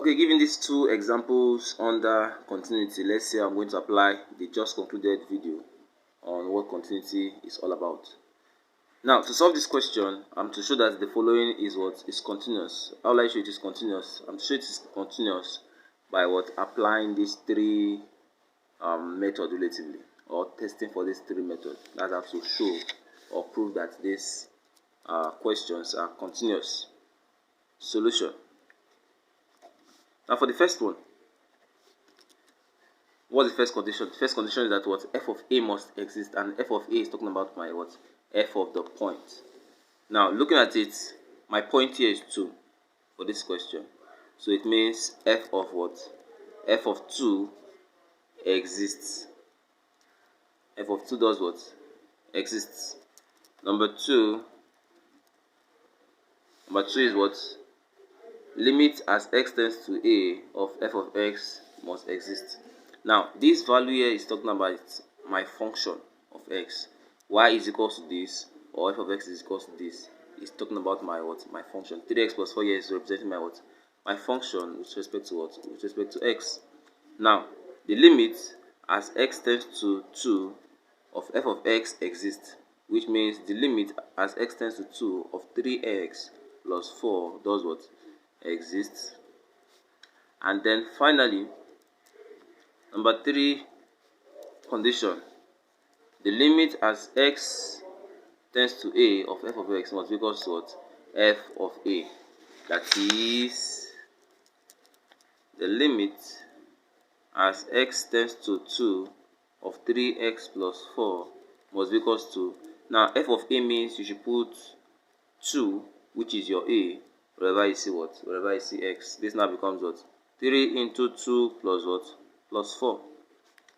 Okay, given these two examples under continuity, let's say I'm going to apply the just concluded video on what continuity is all about. Now, to solve this question, I'm to show that the following is what is continuous. How will I show it is continuous? I'm to show it is continuous by what? Applying these three methods relatively, or testing for these three methods. That's how to show or prove that these questions are continuous. Solution. Now for the first one, what's the first condition? The first condition is that what? F of A must exist, and F of A is talking about my what? F of the point. Now looking at it, my point here is 2 for this question. So it means F of what? F of 2 exists. F of 2 does what? Exists. Number 2 is what? Limit as x tends to a of f of x must exist. Now this value here is talking about my function of x. Y is equals to this, or f of x is equals to this. It's talking about my what? My function. 3x plus 4 here is representing my what? My function with respect to what? With respect to x. Now the limit as x tends to 2 of f of x exists, which means the limit as x tends to 2 of 3x plus 4 does what? Exists. And then finally, number 3 condition, the limit as x tends to a of f of x must be equals to what? F of a. That is, the limit as x tends to 2 of 3x plus 4 must be equals to, now f of a means you should put 2, which is your a, wherever you see what? Wherever you see x. This now becomes what? 3 into 2 plus what? Plus 4.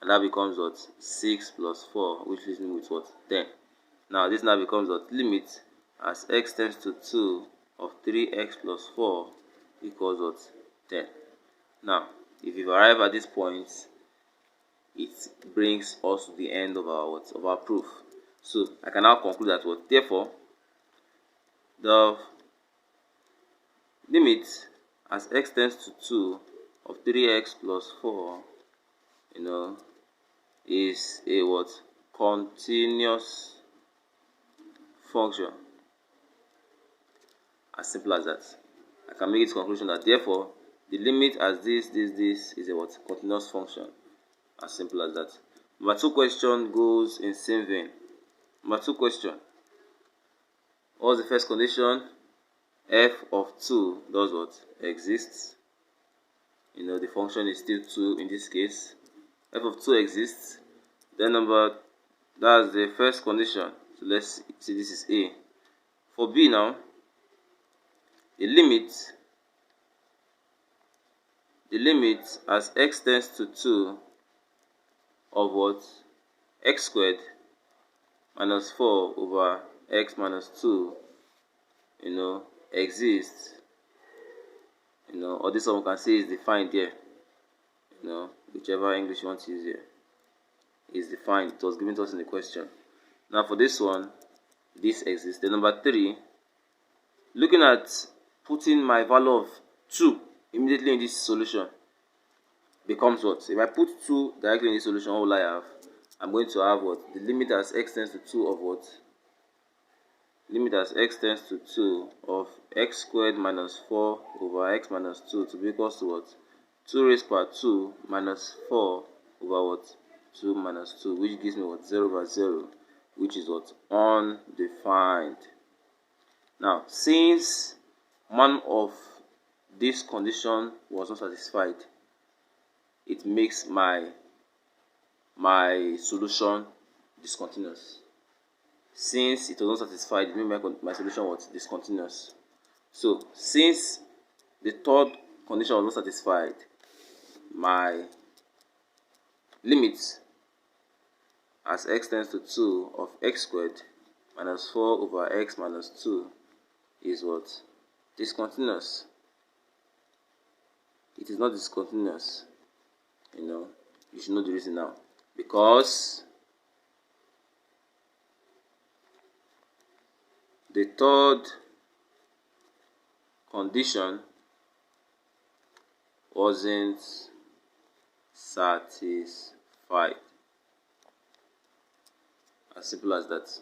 And that becomes what? 6 plus 4, which leaves me with what? 10. Now this now becomes what? Limit as x tends to 2 of 3x plus 4 equals what? 10. Now, if you've arrived at this point, it brings us to the end of our what? Of our proof. So I can now conclude that what? Therefore, the limit as x tends to 2 of 3x plus 4, is a what? Continuous function. As simple as that. I can make it conclusion that therefore the limit as this is a what? Continuous function. As simple as that. Number 2 question goes in same vein. Number 2 question. What was the first condition? F of 2 does what? Exists. The function is still 2 in this case. F of 2 exists. Then that's the first condition. So let's see, this is A. For B now, the limit as x tends to 2 of what? X squared minus 4 over x minus 2, exists. Or this one we can say is defined here. Whichever English you want to use here is defined. It was given to us in the question. Now for this one, this exists. Then number 3, looking at putting my value of 2 immediately in this solution becomes what? If I put 2 directly in this solution, what will I have? I'm going to have what? The limit as x tends to 2 of what? Limit as x tends to 2 of x squared minus 4 over x minus 2 to be equals to what? 2 raised power 2 minus 4 over what? 2 minus 2, which gives me what? 0 over 0, which is what? Undefined. Now, since one of this condition was not satisfied, it makes my solution discontinuous. Since it was not satisfied, it makes my solution what? Discontinuous. So, since the third condition was not satisfied, my limit as x tends to 2 of x squared minus 4 over x minus 2 is what? Discontinuous. It is not discontinuous. You should know the reason now. Because the third condition wasn't satisfied. As simple as that.